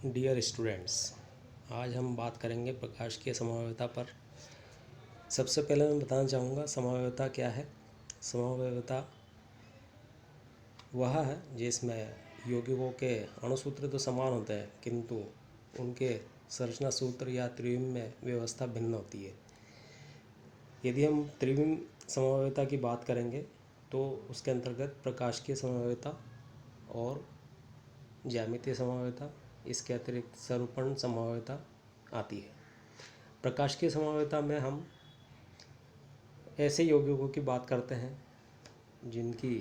Dear students, आज हम बात करेंगे प्रकाश की समवायता पर। सबसे पहले मैं बताना चाहूँगा समवायता क्या है। समवायता वह है जिसमें यौगिकों के अणुसूत्र तो समान होते हैं किंतु उनके संरचना सूत्र या त्रिविम में व्यवस्था भिन्न होती है। यदि हम त्रिविम समवायता की बात करेंगे तो उसके अंतर्गत प्रकाशीय समवायता और ज्यामितीय समवायता, इसके अतिरिक्त स्वरूपण समवायता आती है। प्रकाशीय समवायता में हम ऐसे यौगिकों की बात करते हैं जिनकी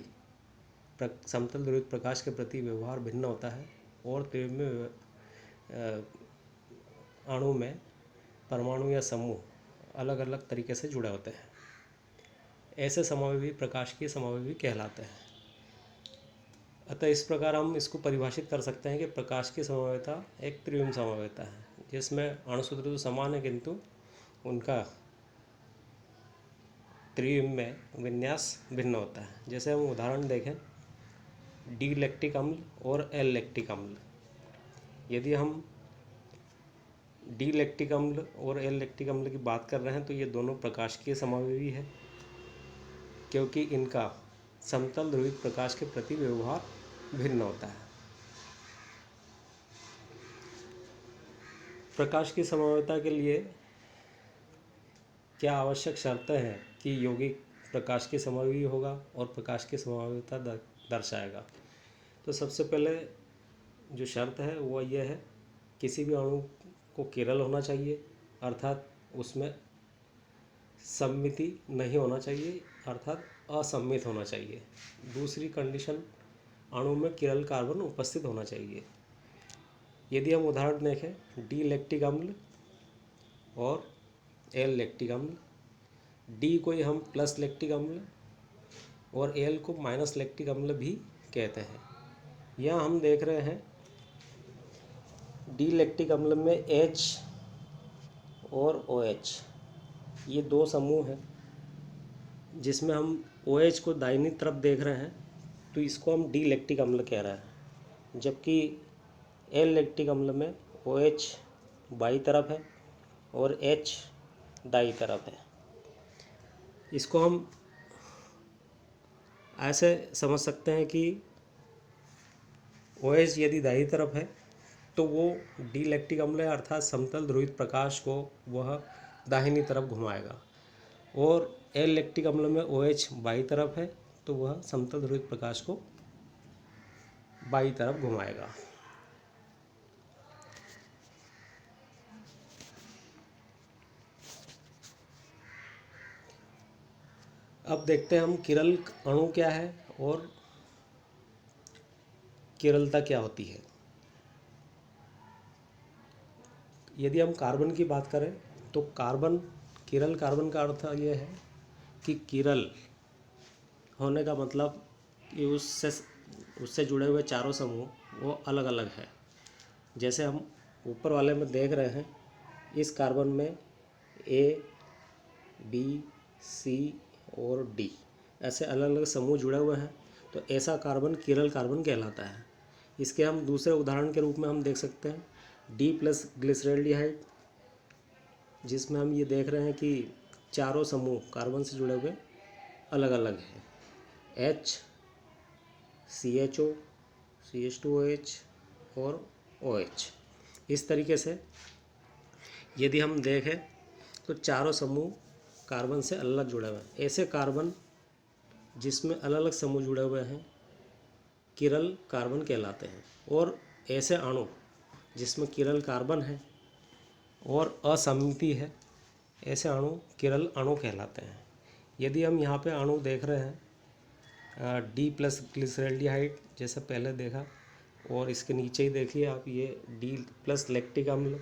समतल ध्रुवित प्रकाश के प्रति व्यवहार भिन्न होता है और त्रिविमीय अणु में परमाणु या समूह अलग अलग तरीके से जुड़े होते हैं। ऐसे समवायवी प्रकाशीय समवायवी कहलाते हैं। अतः इस प्रकार हम इसको परिभाषित कर सकते हैं कि प्रकाशीय समवायता एक त्रिविम समवायता है जिसमें अणुसूत्र तो समान है किंतु उनका त्रिविम में विन्यास भिन्न होता है। जैसे हम उदाहरण देखें, डी लैक्टिक अम्ल और एल लैक्टिक अम्ल। यदि हम डी लैक्टिक अम्ल और एल लैक्टिक अम्ल की बात कर रहे हैं तो ये दोनों प्रकाशीय समवायवी है क्योंकि इनका समतल ध्रुवित प्रकाश के प्रति व्यवहार भिन्न होता है। प्रकाश की समवायता के लिए क्या आवश्यक शर्तें हैं कि यौगिक प्रकाश की समवायवी होगा और प्रकाश की समवायता दर्शाएगा। तो सबसे पहले जो शर्त है वो यह है, किसी भी अणु को किरल होना चाहिए, अर्थात उसमें सममिति नहीं होना चाहिए, अर्थात असममित होना चाहिए। दूसरी कंडीशन, अणु में किरल कार्बन उपस्थित होना चाहिए। यदि हम उदाहरण देखें, डी लैक्टिक अम्ल और एल लैक्टिक अम्ल, डी को हम प्लस लैक्टिक अम्ल और एल को माइनस लैक्टिक अम्ल भी कहते हैं। यहाँ हम देख रहे हैं डी लैक्टिक अम्ल में H और OH ये दो समूह हैं, जिसमें हम OH को दाहिनी तरफ देख रहे हैं तो इसको हम डी लैक्टिक अम्ल कह रहे हैं, जबकि एल लैक्टिक अम्ल में OH बाई तरफ है और H दाई तरफ है। इसको हम ऐसे समझ सकते हैं कि OH यदि दाई तरफ है तो वो डी लैक्टिक अम्ल है, अर्थात समतल ध्रुवित प्रकाश को वह दाहिनी तरफ घुमाएगा, और एल लैक्टिक अम्ल में OH बाई तरफ है तो वह समतल ध्रुवित प्रकाश को बाई तरफ घुमाएगा। अब देखते हैं हम किरल अणु क्या है और किरलता क्या होती है। यदि हम कार्बन की बात करें तो किरल कार्बन का अर्थ यह है कि किरल होने का मतलब कि उससे जुड़े हुए चारों समूह वो अलग अलग है। जैसे हम ऊपर वाले में देख रहे हैं, इस कार्बन में A, B, C और D ऐसे अलग अलग समूह जुड़े हुए हैं, तो ऐसा कार्बन किरल कार्बन कहलाता है। इसके हम दूसरे उदाहरण के रूप में हम देख सकते हैं D प्लस ग्लिसरॉल्डिहाइड, जिसमें हम ये देख रहे हैं कि चारों समूह कार्बन से जुड़े हुए अलग अलग हैं, H, CHO, CH2OH और OH। इस तरीके से यदि हम देखें तो चारों समूह कार्बन से अलग अलग जुड़े हुए हैं। ऐसे कार्बन जिसमें अलग अलग समूह जुड़े हुए हैं किरल कार्बन कहलाते हैं, और ऐसे अणु जिसमें किरल कार्बन है और असममिति है, ऐसे अणु किरल अणु कहलाते हैं। यदि हम यहाँ पे अणु देख रहे हैं डी प्लस ग्लिसरॉल्डिहाइड जैसे पहले देखा, और इसके नीचे ही देखिए आप ये डी प्लस लैक्टिक अम्ल,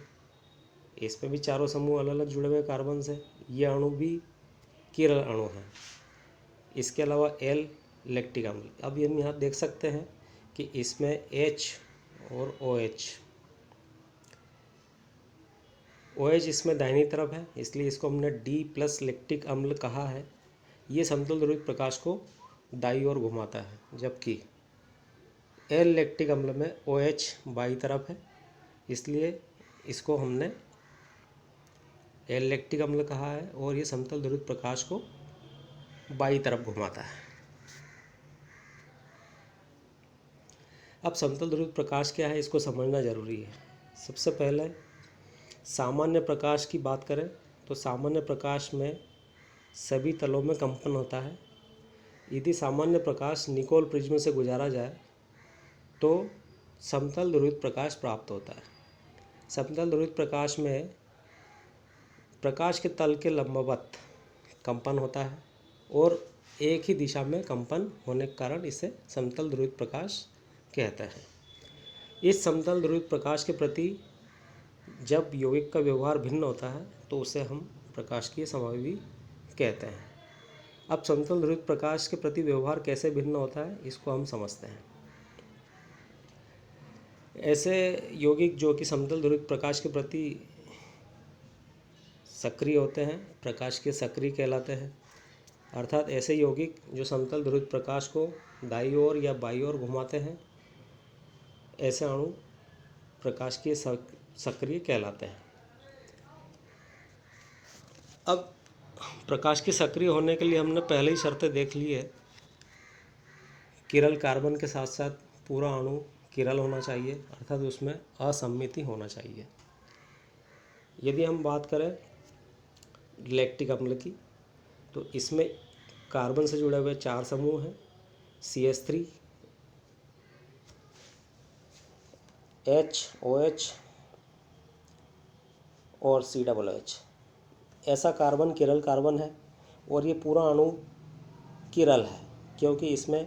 इसमें भी चारों समूह अलग अलग जुड़े हुए कार्बन से, ये अणु भी किरल अणु है। इसके अलावा एल लैक्टिक अम्ल, अब हम यहाँ देख सकते हैं कि इसमें H और OH इसमें दाहिनी तरफ है, इसलिए इसको हमने डी प्लस लैक्टिक अम्ल कहा है। ये समतल ध्रुवित प्रकाश को दाई ओर घुमाता है, जबकि एल लैक्टिक अम्ल में OH बाई तरफ है इसलिए इसको हमने एल-लैक्टिक अम्ल कहा है। और ये समतल ध्रुवित प्रकाश को बाई तरफ घुमाता है। अब समतल ध्रुवित प्रकाश क्या है, इसको समझना ज़रूरी है। सबसे पहले सामान्य प्रकाश की बात करें तो सामान्य प्रकाश में सभी तलों में कंपन होता है। यदि सामान्य प्रकाश निकोल प्रिज्म से गुजारा जाए तो समतल ध्रुवित प्रकाश प्राप्त होता है। समतल ध्रुवित प्रकाश में प्रकाश के तल के लंबवत कंपन होता है और एक ही दिशा में कंपन होने के कारण इसे समतल ध्रुवित प्रकाश कहते हैं। इस समतल ध्रुवित प्रकाश के प्रति जब यौगिक का व्यवहार भिन्न होता है तो उसे हम प्रकाशिकीय समावयवी कहते हैं। अब समतल ध्रुवित प्रकाश के प्रति व्यवहार कैसे भिन्न होता है, इसको हम समझते हैं। ऐसे यौगिक जो कि समतल ध्रुवित प्रकाश के प्रति सक्रिय होते हैं प्रकाशिकीय सक्रिय कहलाते हैं। अर्थात ऐसे यौगिक जो समतल ध्रुवित प्रकाश को दाईं ओर या बाईं ओर घुमाते हैं, ऐसे अणु प्रकाशिकीय सक्रिय कहलाते हैं। अब प्रकाश के सक्रिय होने के लिए हमने पहले ही शर्तें देख ली है। किरल कार्बन के साथ साथ पूरा अणु किरल होना चाहिए, अर्थात उसमें असममिति होना चाहिए। यदि हम बात करें लैक्टिक अम्ल की तो इसमें कार्बन से जुड़े हुए 4 समूह हैं, CH3, H, OH और COOH। ऐसा कार्बन किरल कार्बन है और ये पूरा अणु किरल है क्योंकि इसमें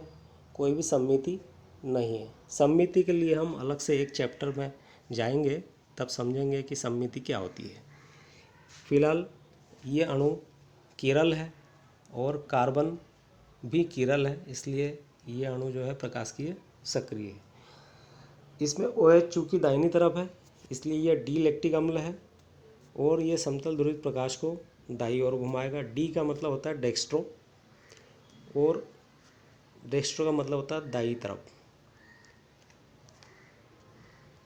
कोई भी सममिति नहीं है। सममिति के लिए हम अलग से एक चैप्टर में जाएंगे, तब समझेंगे कि सममिति क्या होती है। फिलहाल ये अणु किरल है और कार्बन भी किरल है, इसलिए ये अणु जो है प्रकाशिकीय सक्रिय है। इसमें OH चूँकि दाहिनी तरफ है इसलिए यह डी लैक्टिक अम्ल है और ये समतल ध्रुवित प्रकाश को दाईं ओर घुमाएगा। डी का मतलब होता है डेक्स्ट्रो और डेक्स्ट्रो का मतलब होता है दाईं तरफ।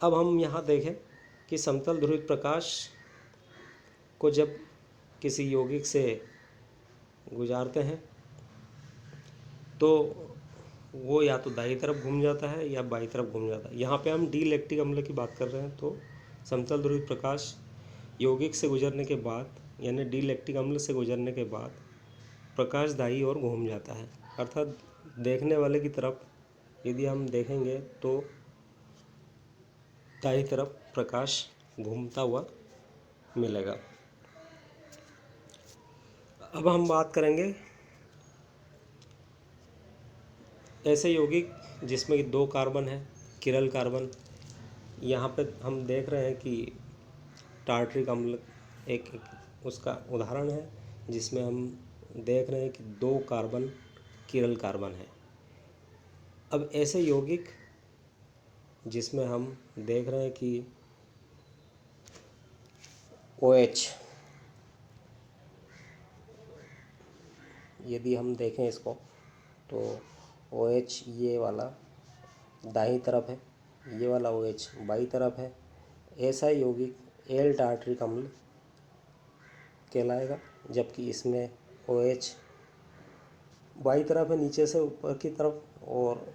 अब हम यहाँ देखें कि समतल ध्रुवित प्रकाश को जब किसी यौगिक से गुजारते हैं तो वो या तो दाईं तरफ घूम जाता है या बाईं तरफ घूम जाता है। यहाँ पे हम डी लैक्टिक अम्ल की बात कर रहे हैं तो समतल ध्रुवित प्रकाश यौगिक से गुजरने के बाद यानी डी लैक्टिक अम्ल से गुजरने के बाद प्रकाश दाईं ओर घूम जाता है। अर्थात देखने वाले की तरफ यदि हम देखेंगे तो दाईं तरफ प्रकाश घूमता हुआ मिलेगा। अब हम बात करेंगे ऐसे यौगिक जिसमें कि 2 कार्बन है, किरल कार्बन। यहाँ पे हम देख रहे हैं कि टार्ट्रिक अम्ल एक उसका उदाहरण है जिसमें हम देख रहे हैं कि 2 कार्बन किरल कार्बन है। अब ऐसे यौगिक जिसमें हम देख रहे हैं कि OH, यदि हम देखें इसको तो OH ये वाला दाईं तरफ है, ये वाला OH बाईं तरफ है। ऐसा यौगिक एल टार्ट्रिक अम्ल कहलाएगा, जबकि इसमें OH बाईं तरफ है नीचे से ऊपर की तरफ और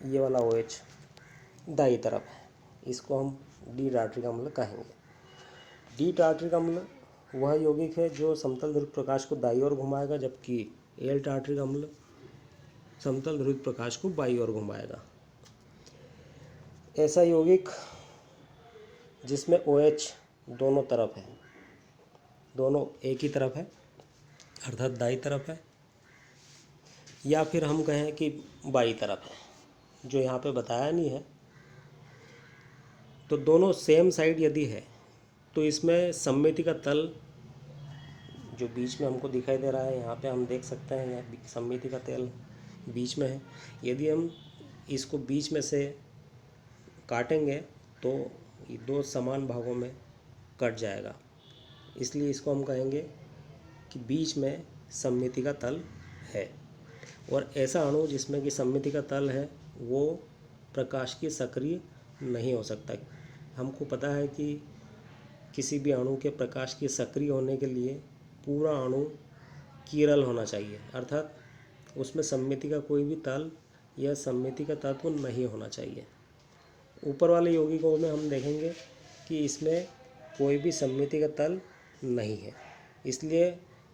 ये वाला OH दाईं तरफ है। इसको हम डी टार्ट्रिक अम्ल कहेंगे। डी टार्ट्रिक अम्ल वह यौगिक है जो समतल ध्रुवित प्रकाश को दाईं ओर घुमाएगा, जबकि एल टार्ट्रिक अम्ल समतल ध्रुवित प्रकाश को बाईं ओर घुमाएगा। ऐसा यौगिक जिसमें OH दोनों तरफ है, दोनों एक ही तरफ है अर्थात दाईं तरफ है, या फिर हम कहें कि बाईं तरफ है, जो यहाँ पे बताया नहीं है। तो दोनों सेम साइड यदि है तो इसमें सममिति का तल जो बीच में हमको दिखाई दे रहा है, यहाँ पे हम देख सकते हैं यहाँ सममिति का तल बीच में है। यदि हम इसको बीच में से काटेंगे तो ये 2 समान भागों में कट जाएगा, इसलिए इसको हम कहेंगे कि बीच में सममिति का तल है। और ऐसा अणु जिसमें कि सममिति का तल है वो प्रकाश की सक्रिय नहीं हो सकता। हमको पता है कि किसी भी अणु के प्रकाश के सक्रिय होने के लिए पूरा अणु किरल होना चाहिए, अर्थात उसमें सममिति का कोई भी तल या सममिति का तत्व नहीं होना चाहिए। ऊपर वाले यौगिकों में हम देखेंगे कि इसमें कोई भी सममिति का तल नहीं है, इसलिए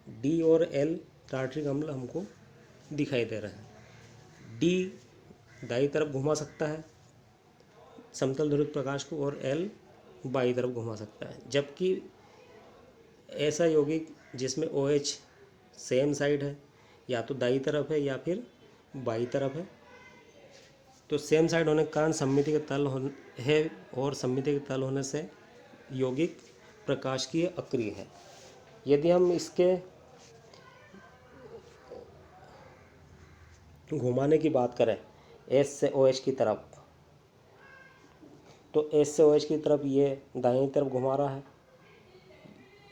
डी और एल टार्ट्रिक अम्ल हमको दिखाई दे रहा है। डी दाईं तरफ घुमा सकता है समतल ध्रुवित प्रकाश को और एल बाईं तरफ घुमा सकता है, जबकि ऐसा यौगिक जिसमें OH सेम साइड है, या तो दाईं तरफ है या फिर बाईं तरफ है, तो सेम साइड होने के कारण सममिति का तल है और सममिति के तल होने से यौगिक प्रकाशिकीय अक्रिय है। यदि हम इसके घुमाने की बात करें S से OH की तरफ, तो S से OH की तरफ ये दाहिनी तरफ घुमा रहा है,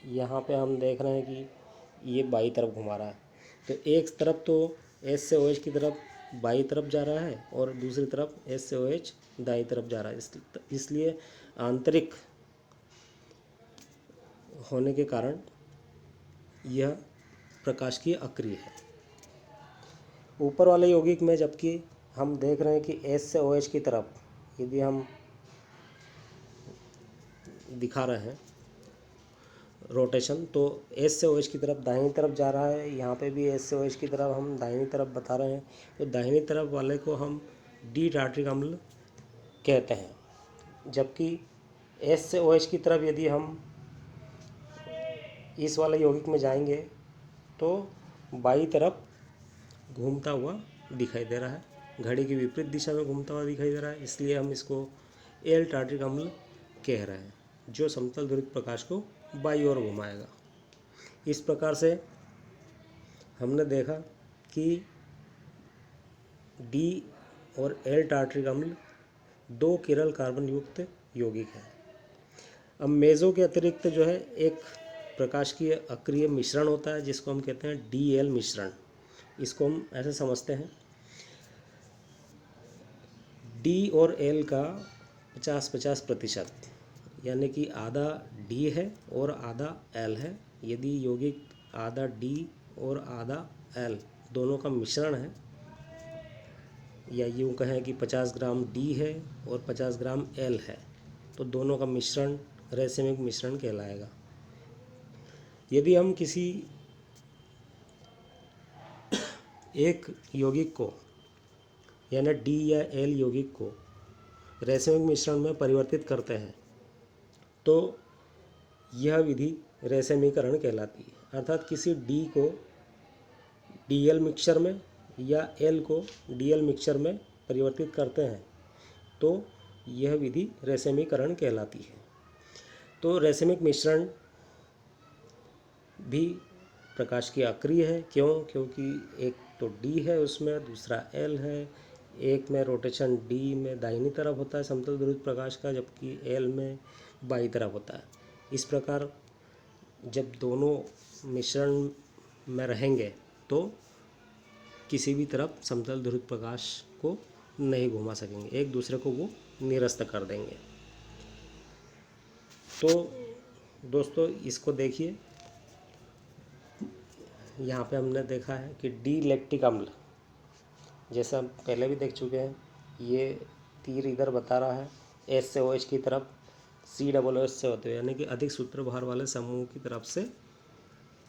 यहाँ पे हम देख रहे हैं कि ये बाईं तरफ घुमा रहा है। तो एक तरफ तो S से OH की तरफ बाईं तरफ जा रहा है और दूसरी तरफ S से OH दाईं तरफ जा रहा है, इसलिए आंतरिक होने के कारण यह प्रकाशिकीय अक्रिय है। ऊपर वाले यौगिक में जबकि हम देख रहे हैं कि S से OH की तरफ यदि हम दिखा रहे हैं रोटेशन, तो S से OH की तरफ दाहिनी तरफ जा रहा है, यहाँ पे भी S से OH की तरफ हम दाहिनी तरफ बता रहे हैं, तो दाहिनी तरफ वाले को हम डी टार्ट्रिक अम्ल कहते हैं। जबकि S से OH की तरफ यदि हम इस वाले यौगिक में जाएंगे तो बाईं तरफ घूमता हुआ दिखाई दे रहा है, घड़ी की विपरीत दिशा में घूमता हुआ दिखाई दे रहा है, इसलिए हम इसको एल टार्ट्रिक अम्ल कह रहे हैं, जो समतल ध्रुवित प्रकाश को बाईं ओर घुमाएगा। इस प्रकार से हमने देखा कि डी और एल टार्ट्रिक अम्ल दो किरल कार्बन युक्त यौगिक हैं। अब मेजो के अतिरिक्त जो है एक प्रकाशिकीय अक्रिय मिश्रण होता है जिसको हम कहते हैं DL मिश्रण। इसको हम ऐसे समझते हैं, D और L का 50-50%, यानी कि आधा D है और आधा L है। यदि यौगिक आधा D और आधा L दोनों का मिश्रण है, या यूँ कहें कि 50 ग्राम D है और 50 ग्राम L है, तो दोनों का मिश्रण रैसिमिक मिश्रण कहलाएगा। यदि हम किसी एक यौगिक को यानी D या L यौगिक को रैसिमिक मिश्रण में परिवर्तित करते हैं तो यह विधि रैसिमीकरण कहलाती है, अर्थात किसी D को DL मिक्सचर में या L को DL मिक्सचर में परिवर्तित करते हैं तो यह विधि रैसिमीकरण कहलाती है। तो रैसिमिक मिश्रण भी प्रकाशिकीय अक्रिय है। क्यों? क्योंकि एक तो D है उसमें, दूसरा L है। एक में रोटेशन D में दाहिनी तरफ होता है समतल ध्रुवित प्रकाश का, जबकि L में बाईं तरफ होता है। इस प्रकार जब दोनों मिश्रण में रहेंगे तो किसी भी तरफ समतल ध्रुवित प्रकाश को नहीं घुमा सकेंगे, एक दूसरे को वो निरस्त कर देंगे। तो दोस्तों इसको देखिए, यहाँ पे हमने देखा है कि डी लैक्टिक अम्ल, जैसा हम पहले भी देख चुके हैं, ये तीर इधर बता रहा है एस से OH की तरफ COOH से होते हुए, यानी कि अधिक सूत्रभार वाले समूह की तरफ से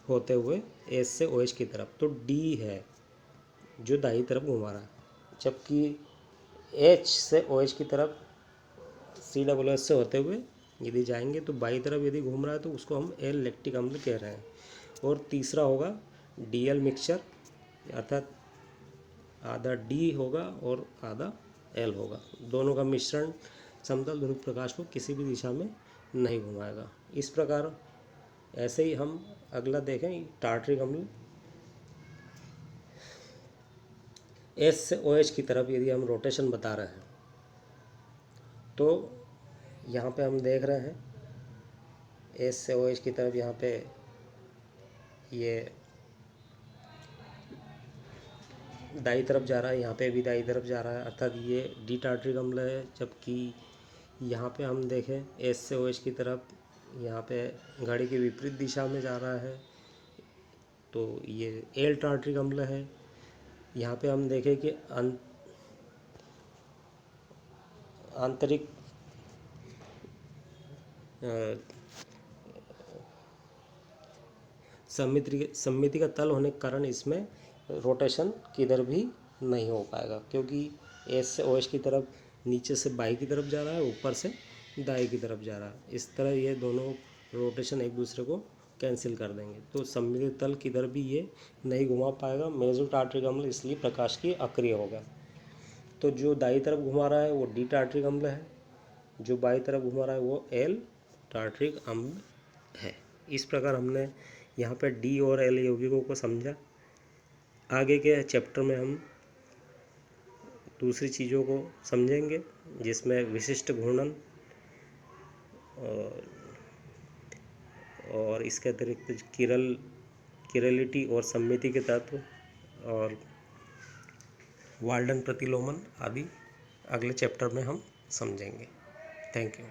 होते हुए एस से OH की तरफ, तो डी है जो दाईं तरफ घुमा रहा है, जबकि H से OH की तरफ COOH से होते हुए यदि जाएंगे तो बाईं तरफ यदि घूम रहा है तो उसको हम एल लैक्टिक अम्ल कह रहे हैं। और तीसरा होगा DL मिक्सचर, अर्थात आधा D होगा और आधा L होगा, दोनों का मिश्रण समतल ध्रुवित प्रकाश को किसी भी दिशा में नहीं घुमाएगा। इस प्रकार ऐसे ही हम अगला देखें टार्ट्रिक अम्ल, S से OH की तरफ यदि हम रोटेशन बता रहे हैं तो यहाँ पे हम देख रहे हैं S से OH की तरफ, यहाँ पे ये दाईं तरफ जा रहा है, यहाँ पे भी दाईं तरफ जा रहा है, अर्थात ये डी टार्ट्रिक अम्ल है, जबकि यहाँ पे हम देखें एस से ओ एच की तरफ, यहाँ पे घड़ी की विपरीत दिशा में जा रहा है, तो ये एल टार्ट्रिक अम्ल है। यहाँ पे हम देखें कि आंतरिक सममिति का तल होने के कारण इसमें रोटेशन किधर भी नहीं हो पाएगा, क्योंकि एस से ओ एच की तरफ नीचे से बाई की तरफ जा रहा है, ऊपर से दाएं की तरफ जा रहा है। इस तरह ये दोनों रोटेशन एक दूसरे को कैंसिल कर देंगे, तो सममिति तल किधर भी ये नहीं घुमा पाएगा। मेसो टार्ट्रिक अम्ल इसलिए प्रकाश की अक्रिय होगा। तो जो दाई तरफ घुमा रहा है वो डी टार्ट्रिक अम्ल है, जो बाई तरफ घुमा रहा है वो एल टार्ट्रिक अम्ल है। इस प्रकार हमने यहाँ पे डी और एल यौगिकों को समझा। आगे के चैप्टर में हम दूसरी चीज़ों को समझेंगे, जिसमें विशिष्ट घूर्णन और इसके अतिरिक्त किरलिटी और सममिति के तत्व और वाल्डन प्रतिलोमन आदि अगले चैप्टर में हम समझेंगे। Thank you.